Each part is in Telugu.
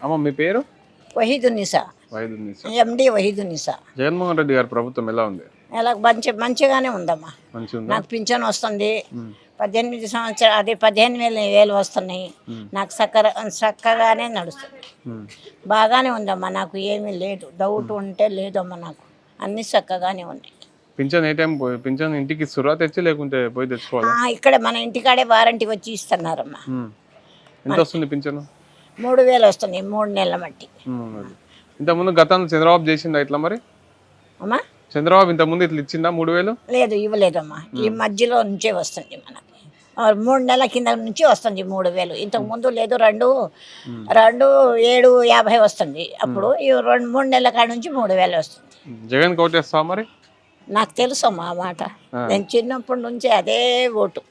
అమ్మ మీ పేరు? వహీదున్నిసా, వైద్యునిసా. ఎండి వహీదున్నిసా. జగన్మోహన్ రెడ్డి గారి ప్రభుత్వం ఎలా ఉంది? ఎలా మంచిగానే ఉందమ్మా. మంచిగా ఉందా? నాకు పింఛన్ వస్తుంది, 18 సంవత్సరాలు అది 15,000 వస్తున్నాయి. నాకు చక్కగానే నడుస్తుంది, బాగానే ఉందమ్మా. నాకు ఏమీ లేదు, డౌట్ ఉంటే లేదమ్మా. నాకు అన్ని చక్కగానే ఉన్నాయి. పింఛన్ ఏ టైం పింఛన్ ఇంటికి ఇస్తురా తెచ్చి లేకుంటే పోయి తెచ్చుకోవాలా? ఇక్కడ మన ఇంటికాడే వారంటీ వచ్చి ఇస్తున్నారమ్మా. ఎంత వస్తుంది పింఛను? 3,000 వస్తుంది 3 నెలల మట్టి. ఇంతకుముందు గతంలో చంద్రబాబు చేసిందా ఇట్లా మరి? అమ్మా చంద్రబాబు ఇంతకుముందు ఇట్లా ఇచ్చిందా 3,000? లేదు, ఇవ్వలేదమ్మా. ఈ మధ్యలో నుంచే వస్తుంది మనకి. 3 నెలల కింద నుంచి వస్తుంది 3,000. ఇంతకు ముందు లేదు, 2,750 వస్తుంది. అప్పుడు ఈ 2-3 నెలల కాడ నుంచి 3,000 వస్తుంది. జగన్ కోటేస్తావా మరి? నాకు తెలుసమ్మా ఆ మాట. నేను చిన్నప్పటి నుంచి అదే ఓటు.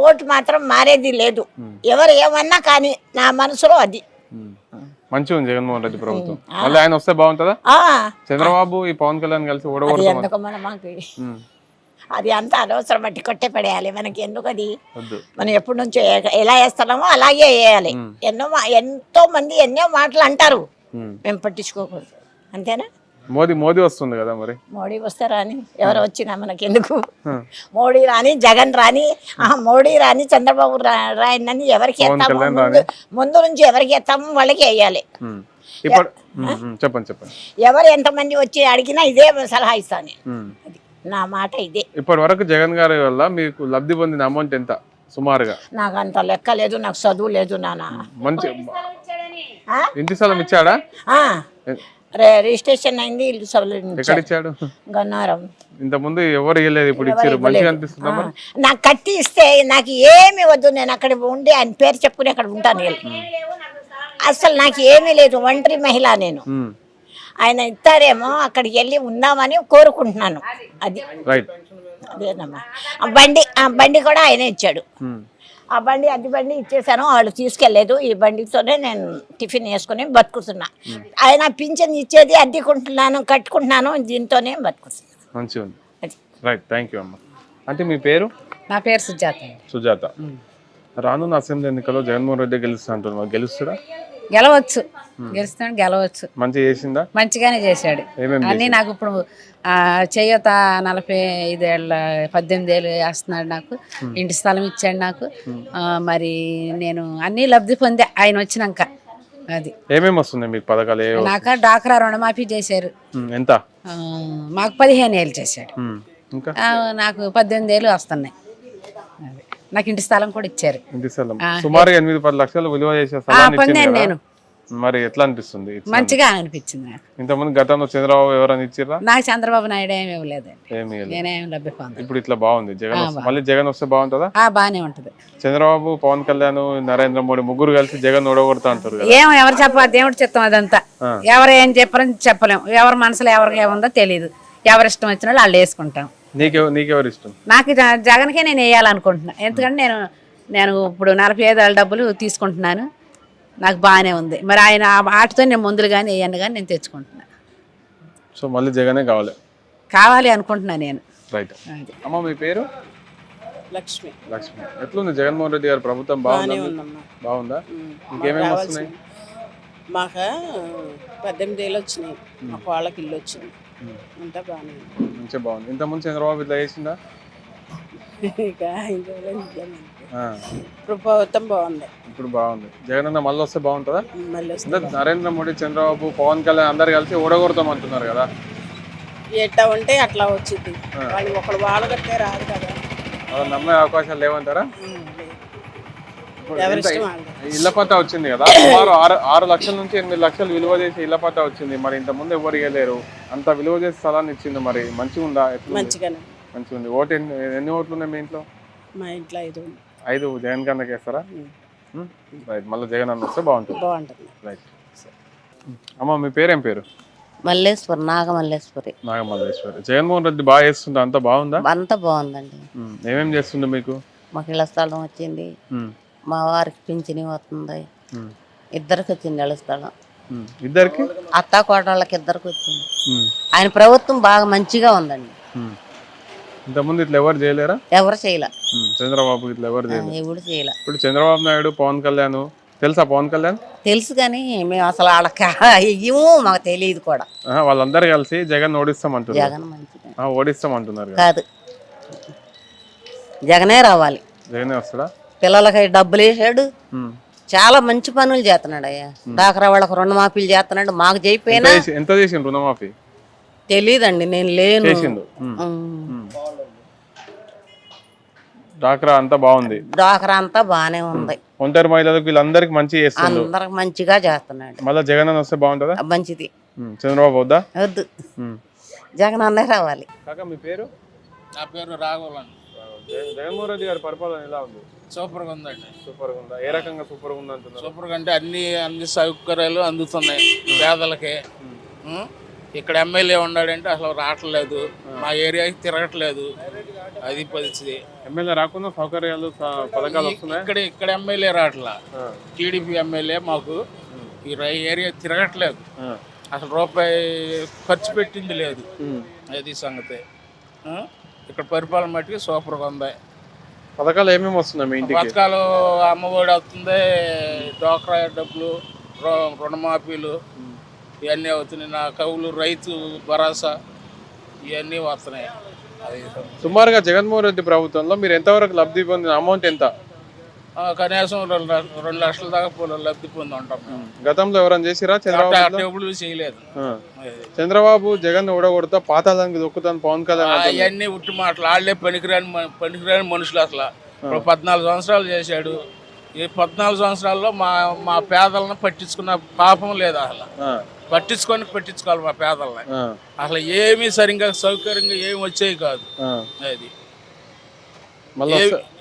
ఓటు మాత్రం మారేది లేదు. ఎవరు ఏమన్నా కానీ నా మనసులో అది. మంచిగా ఉంది జగన్మోహన్ రెడ్డి ప్రభుత్వం. మళ్ళీ ఆయన వస్తే బాగుంటుందా? చంద్రబాబు ఈ పవన్ కళ్యాణ్ కలిసి ఎందుకు మనకి అది అంత అనవసరం, బట్టి కొట్టే పడేయాలి. మనకి ఎందుకు అది? మనం ఎప్పటి నుంచో ఎలా వేస్తున్నామో అలాగే వేయాలి. ఎంతో మంది ఎన్నో మాటలు అంటారు, మేము పట్టించుకోకూడదు. అంతేనా? మోదీ వస్తుంది కదా మరి. మోడీ వస్తే రాని, ఎవరు వచ్చినా మనకి ఎందుకు? మోడీ రాని, జగన్ రాని, మోడీ రాని, చంద్రబాబు రాయని ఎవరికి ఎత్తాము? ముందు నుంచి ఎవరికి ఎత్తాము వాళ్ళకి వేయాలి. చెప్పండి చెప్పండి. ఎవరు ఎంతమంది వచ్చి అడిగినా ఇదే సలహా ఇస్తాను. నా మాట ఇదే. ఇప్పటి వరకు జగన్ గారి వల్ల మీకు లబ్ధి పొందిన అమౌంట్ ఎంత సుమారుగా? నాకు అంత లెక్క లేదు, నాకు చదువు లేదు నాన్న. మంచి ఇంటి స్థలం ఇచ్చాడా? రిజిస్ట్రేషన్ అయింది, ఇల్లు ఎక్కడ ఇచ్చాడు? గన్నారం. ఇంత ముందు ఎవరు ఇవ్వలేదు, ఇప్పుడు ఇచ్చారు. మంచిగా అనిపిస్తుందా? నాకు కట్టి ఇస్తే నాకు ఏమి వద్దు, నేను అక్కడ ఉండి ఆయన పేరు చెప్పుకుని అక్కడ ఉంటాను. అసలు నాకు ఏమీ లేదు, ఒంటరి మహిళ నేను. ఆయన ఇస్తారేమో అక్కడికి వెళ్ళి ఉందామని కోరుకుంటున్నాను. అది అదేనమ్మా. ఆ బండి కూడా ఆయనే ఇచ్చాడు. ఆ బండి అద్దె బండి ఇచ్చేసాను, వాళ్ళు తీసుకెళ్లేదు. ఈ బండితోనే నేను టిఫిన్ వేసుకుని బతుకుతున్నా. ఆయన పింఛన్ ఇచ్చేది అద్దెకుంటున్నాను, కట్టుకుంటున్నాను, దీంతోనే బతుకుతున్నాను. మంచిగా ఉంది. రైట్, థ్యాంక్ యూ అమ్మ. అంటే మీ పేరు? నా పేరు సుజాత. సుజాత. రానున్న అసెంబ్లీ ఎన్నికల్లో జగన్మోహన్ రెడ్డి గెలుస్తా అంటున్నారు, గెలుస్తాడా? గెలవచ్చు, గెలుస్తాడు, గెలవచ్చు. మంచిగా చేసిందా? మంచిగానే చేశాడు అన్ని. నాకు ఇప్పుడు చేయూత 45 ఏళ్ళ 18 ఏళ్ళు వేస్తున్నాడు. నాకు ఇంటి స్థలం ఇచ్చాడు నాకు. మరి నేను అన్ని లబ్ధి పొందే ఆయన వచ్చినాక. అది ఏమేమి వస్తుంది మీకు పథకాలు? నాకు డాక్రా రుణమాఫీ చేశారు. ఎంత? మాకు 15 ఏళ్ళు చేశాడు. నాకు 18 ఏళ్ళు వస్తున్నాయి. నాకు ఇంటి స్థలం కూడా ఇచ్చారు. ఇంటి స్థలం సుమారుగా 8-10 లక్షలు విలువ చేసే పొందాను నేను. మరి ఎట్లా అనిపిస్తుంది? మంచిగా అనిపించింది నాకు. ఇంతకుముందు గతంలో చంద్రబాబు ఎవరైనా ఇచ్చిరా? నాకు చంద్రబాబు నాయుడు ఏమి ఇవ్వలేదండి, నేనేం లబ్ధి పొందాను. ఇప్పుడు ఇట్లా బాగుంది. జగన్ మళ్ళీ జగన్ వస్తే బాగుంటుందా? బాగానే ఉంటది. చంద్రబాబు, పవన్ కళ్యాణ్, నరేంద్ర మోడీ ముగ్గురు కలిసి జగన్ ఓడగొడతా అంటారు. ఎవరు చెప్పాలి? దేవుడు చెప్తాం అదంతా. ఎవరు ఏం చెప్పరని చెప్పలేము. ఎవరి మనసులో ఎవరికి ఏముందో తెలియదు. ఎవరి ఇష్టం వచ్చిన వాళ్ళు వేసుకుంటాం. నీకెవరు ఇష్టం? నాకు జగన్కే నేను వేయాలనుకుంటున్నాను. ఎందుకంటే నేను ఇప్పుడు 45 ఏళ్ళ డబ్బులు తీసుకుంటున్నాను. నాకు బాగానే ఉంది. మరి ఆయన ఆటతో నేను ముందులు కానీ వేయను కానీ నేను తెచ్చుకుంటున్నాను. సో మళ్ళీ జగనే కావాలి అనుకుంటున్నాను నేను. రైట్. అమ్మ మీ పేరు? లక్ష్మి. లక్ష్మి. ఎట్లుంది జగన్మోహన్ రెడ్డి గారి ప్రభుత్వం? బాగుందా? ఇంకేమేమి వస్తున్నాయి? మాకు 18 ఏళ్ళు వచ్చినాయి, మాకు వాళ్ళకి ఇల్లు వచ్చింది, అంతా బాగానే మంచిగా బాగుంది. ఇంతకుముందు చంద్రబాబు ఇట్లా చేసిందా? ఇప్పుడు ప్రభుత్వం బాగుంది. ఇప్పుడు బాగుంది. జగన్ అన్న మళ్ళీ వస్తే బాగుంటుందా? నరేంద్ర మోడీ, చంద్రబాబు, పవన్ కళ్యాణ్ అందరు కలిసి ఓడగొడతాం అంటున్నారు కదా. ఎట్లా ఉంటే అట్లా వచ్చింది. వాళ్ళు ఒకడు వాళ్ళు కట్టే రాదు కదా, అలా నమ్మే అవకాశాలు లేవంటారా? ఇళ్ల పట్టా వచ్చింది కదా, సుమారు 6 లక్షల నుంచి 8 లక్షలు విలువ చేసి ఇళ్ల పట్టా వచ్చింది. మరి ఇంత ముందు ఎవరు ఇవ్వలేరు, అంత విలువ చేసి స్థలాన్ని ఇచ్చింది. మరి మంచిగా ఉందా? మంచిగానే మంచిగా ఉంది. ఓటు ఎన్ని ఓట్లు ఉన్నాయి మీ ఇంట్లో? మా ఇంట్లో 5. జగన్ కన్నా వేస్తారా? రైట్, మళ్ళీ జగన్ అన్న వస్తే బాగుంటుంది. రైట్. అమ్మ మీ పేరేం పేరు? మల్లేశ్వరి, నాగమల్లేశ్వరి. నాగమల్లేశ్వరి. జగన్మోహన్ రెడ్డి బాగా చేస్తుందా? అంతా బాగుందా? అంతా బాగుందండి. ఏమేమి చేస్తుండే మీకు? మాకు ఇళ్ల స్థలం వచ్చింది, మా వారికి పింఛని వస్తుంది, ఇద్దరికి వచ్చింది ఇళ్ల స్థలం. ఇద్దరికి? అత్తా కోడళ్ళకి ఇద్దరికి వచ్చింది. ఆయన ప్రభుత్వం బాగా మంచిగా ఉందండి. ఇంతకుముందు ఇట్లా ఎవరు చేయలేరా? ఎవరు చేయలే. చంద్రబాబు ఇట్లా ఎవరు చేయలేదు. ఎవరు చేయలే. ఇప్పుడు చంద్రబాబు నాయుడు, పవన్ కళ్యాణ్ తెలుసా పవన్ కళ్యాణ్? తెలుసు కానీ మేము అసలు వాళ్ళకి ఇయ్యము, మాకు తెలియదు కూడా. వాళ్ళందరూ కలిసి జగన్ ఓడిస్తామంటున్నారు. జగన్ మంచిగా ఓడిస్తామంటున్నారు కదా. కాదు, జగనే రావాలి. జగనే వస్తాడా? పిల్లలకి డబ్బులు వేసాడు, చాలా మంచి పనులు చేస్తున్నాడు అయ్యా. డాక్రా వాళ్ళకి రుణమాఫీలు చేస్తున్నాడు. మాకు చేయిపోయినా ఎంత చేసిండు రుణమాఫీ? తెలీదండి, నేను లేను. డాక్రా అంతా బాగుంది. డాక్రా అంతా బానే ఉంది. ఒంటరి మహిళలకు వీళ్ళందరికి మంచి చేస్తుంది. అందరికి మంచిగా చేస్తున్నాడు. మళ్ళీ జగన్ అన్న వస్తే బాగుంటుందా? మంచిది. చంద్రబాబు వద్దా? వద్దు, జగన్ అన్నే రావాలి. కాకా మీ పేరు? నా పేరు రాఘవన్. జగన్మోహన్ రెడ్డి గారి పరిపాలన ఎలా ఉంది? సూపర్గా ఉందండి. సూపర్గా ఉందా? ఏ రకంగా సూపర్గా ఉంది అంటున్నారు? సూపర్గా అంటే అన్ని సౌకర్యాలు అందుతున్నాయి పేదలకి. ఇక్కడ ఎమ్మెల్యే ఉన్నాడంటే అసలు రావట్లేదు, మా ఏరియాకి తిరగట్లేదు, అది పరిస్థితి. ఎమ్మెల్యే రాకుండా సౌకర్యాలు పథకాలు వస్తున్నాయి. ఇక్కడ ఎమ్మెల్యే రావట్లా, టీడీపీ ఎమ్మెల్యే మాకు ఈ ఏరియా తిరగట్లేదు, అసలు రూపాయి ఖర్చు పెట్టింది లేదు. అది సంగతి. ఇక్కడ పరిపాలన మట్టికి సూపర్గా ఉంది. పథకాలు ఏమేమి వస్తున్నాయి మీ ఇంటికి? పథకాలు అమ్మఒడి వస్తుంది, డోక్రా డబ్బులు, రుణమాఫీలు ఇవన్నీ అవుతున్నాయి. నా కవులు, రైతు భరోసా ఇవన్నీ వస్తున్నాయి. అది సుమారుగా జగన్మోహన్ రెడ్డి ప్రభుత్వంలో మీరు ఎంతవరకు లబ్ధి పొందిన అమౌంట్ ఎంత? కనీసం 2 లక్షల దాకా లబ్ధి పొంది ఉంటాం. గతంలో ఎవరైనా చేసిరా? చంద్రబాబు ఎప్పుడు చేయలేదు. చంద్రబాబు జగన్ ఓడగొడతా పాతాళానికి దొక్కుతాను పవన్ కళ్యాణ్ అవన్నీ ఉట్టి మాటలు. వాళ్ళే పనికిరాని మనుషులు. అసలు ఇప్పుడు 14 సంవత్సరాలు చేశాడు. ఈ 14 సంవత్సరాల్లో మా పేదలను పట్టించుకున్న పాపం లేదు. అసలు పట్టించుకోవాలి మా పేదలని. అసలు ఏమీ సరిగ్గా సౌకర్యంగా ఏమి వచ్చేవి కాదు. అది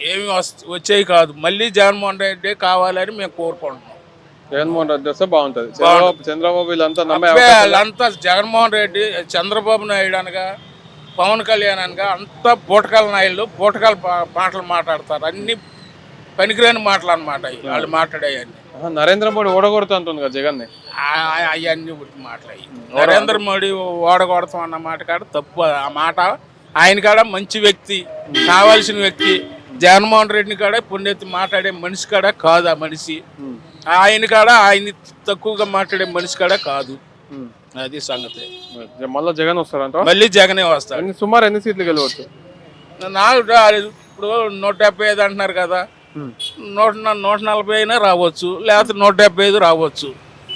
ఏమి వచ్చేవి కాదు. మళ్ళీ జగన్మోహన్ రెడ్డి కావాలని మేము కోరుకుంటున్నాం. జగన్మోహన్ రెడ్డి వస్తే బాగుంటది. చంద్రబాబు వీళ్ళంతా జగన్మోహన్ రెడ్డి, చంద్రబాబు నాయుడు అనగా, పవన్ కళ్యాణ్ అనగా అంతా బూటకాల నాయుళ్ళు బూటకాల మాటలు మాట్లాడతారు. అన్ని పనికిరాని మాటలు అన్నమాట వాళ్ళు మాట్లాడేవన్నీ. నరేంద్ర మోడీ ఓడగొడతా అంటుంది కదా జగన్. అవన్నీ ఉట్టి మాట్లాడి నరేంద్ర మోడీ ఓడగొడతాం అన్న మాట కాడ తప్పు. ఆ మాట ఆయన కాడ మంచి వ్యక్తి, కావాల్సిన వ్యక్తి. జగన్మోహన్ రెడ్డిని కాడ పుణ్యతి మాట్లాడే మనిషి కాడ కాదు ఆ మనిషి. ఆయన కాడ ఆయన తక్కువగా మాట్లాడే మనిషి కాడ కాదు. అది సంగతి. మళ్ళీ జగన్ వస్తారంట? మళ్ళీ జగనే వస్తాడు. సుమారు ఎన్ని సీట్లు గెలవచ్చు? నాకు ఇప్పుడు 175 అంటున్నారు కదా, 140 అయినా రావచ్చు, లేకపోతే 175 రావచ్చు.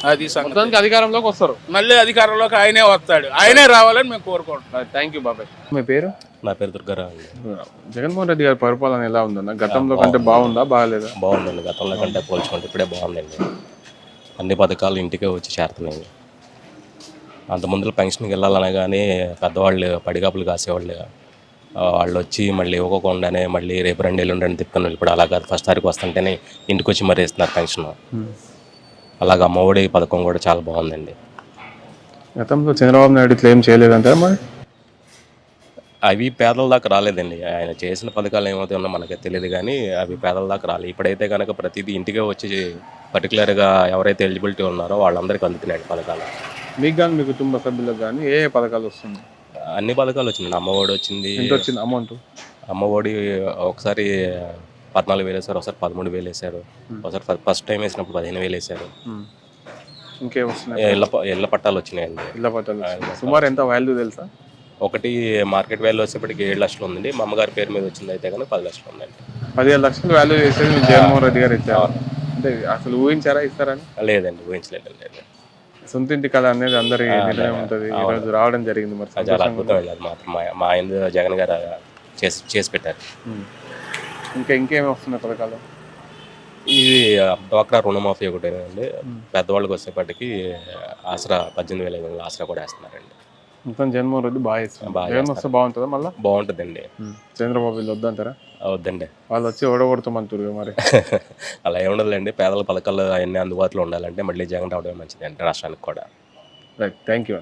అది సంగతి. అధికారంలోకి వస్తారు. మళ్ళీ అధికారంలోకి ఆయనే వస్తాడు. ఆయనే రావాలని మేము కోరుకుంటున్నాం. థ్యాంక్ యూ బాబాయ్. మీ పేరు? నా పేరు దుర్గారావు అండి. జగన్మోహన్ రెడ్డి గారి పరిపాలన ఎలా ఉందన్న? గతంలో కంటే బాగుందా బాగాలేదా? బాగుందండి. గతంలో కంటే పోల్చుకుంటే ఇప్పుడే బాగుందండి. అన్ని పథకాలు ఇంటికే వచ్చి చేరుతున్నాయి. అంత ముందులో పెన్షన్కి వెళ్ళాలనే కానీ పెద్దవాళ్ళు పడిగాపులు కాసేవాళ్ళు, వాళ్ళు వచ్చి మళ్ళీ ఇవ్వకుండానే మళ్ళీ రేపు 2 ఎల్లుండి తిప్పుకొని ఇప్పుడు అలా కాదు. ఫస్ట్ తారీఖు వస్తుంటేనే ఇంటికి వచ్చి మరీ ఇస్తున్నారు పెన్షన్. అలాగే అమ్మఒడి పథకం కూడా చాలా బాగుందండి. గతంలో చంద్రబాబు నాయుడు ఇట్లా ఏం చేయలేదంటారా మరి? అవి పేదల దాకా రాలేదండి. ఆయన చేసిన పథకాలు ఏమవుతాయో మనకి తెలియదు కానీ అవి పేదల దాకా రాలేదు. ఇప్పుడైతే కనుక ప్రతిదీ ఇంటికే వచ్చి పర్టికులర్గా ఎవరైతే ఎలిజిబిలిటీ ఉన్నారో వాళ్ళందరికీ అందుతున్నాయి పథకాలు. మీకు కానీ మీ కుటుంబ సభ్యులకు కానీ ఏ పథకాలు వస్తుంది? అన్ని పథకాలు వచ్చింది. అమ్మఒడి వచ్చింది. ఎంత వచ్చింది అమౌంట్? అమ్మఒడి ఒకసారి 14,000 వేసారు, ఒకసారి 13,000 వేసారు, ఒకసారి ఫస్ట్ టైం వేసినప్పుడు 15,000 వేసారు. ఇంకేం వస్తున్నాయి? ఇళ్ళ పట్టాలు వచ్చినాయండి. ఇళ్ళ పట్టాలు సుమారు ఎంత వాల్యూ తెలుసా? ఒకటి మార్కెట్ వాల్యూ వచ్చేప్పటికి 7 లక్షలు ఉందండి. మా అమ్మగారి పేరు మీద వచ్చింది అయితే కానీ 10 లక్షలు ఉందండి. 15 లక్షలు వాల్యూ చేసేది జగన్మోహన్ రెడ్డి గారు ఇచ్చారు. అంటే అసలు ఊహించారా ఇస్తారని? లేదండి, ఊహించలేదు. సొంత ఇంటి కళ అనేది అందరి నిర్ణయం ఉంటుంది. ఈరోజు రావడం జరిగింది. మరి చాలా అద్భుతం వెళ్ళాలి మాత్రం. మా ఆయన జగన్ గారు చేసి పెట్టారు. ఇంకేమి వస్తున్నాయి పథకాలు? ఇది డ్వాక్రా రుణమాఫీ ఒకటేనండి. పెద్దవాళ్ళకి వచ్చేప్పటికి ఆసరా 18,500 ఆసరా కూడా వేస్తున్నారండి. మొత్తం జగన్మోహన్ రెడ్డి బాగా ఇస్తున్నారు. జగన్ వస్తే బాగుంటుందా? మళ్ళీ బాగుంటుందండి. చంద్రబాబు వీళ్ళు వద్దంటారా? వద్దండి, వాళ్ళు వచ్చి ఓడగొడతామంటారు మరి. అలా ఏముండదులేండి. పేదల పథకాలు అవన్నీ అందుబాటులో ఉండాలంటే మళ్ళీ జగన్ రావడమే మంచిది అండి రాష్ట్రానికి కూడా. Right, thank you.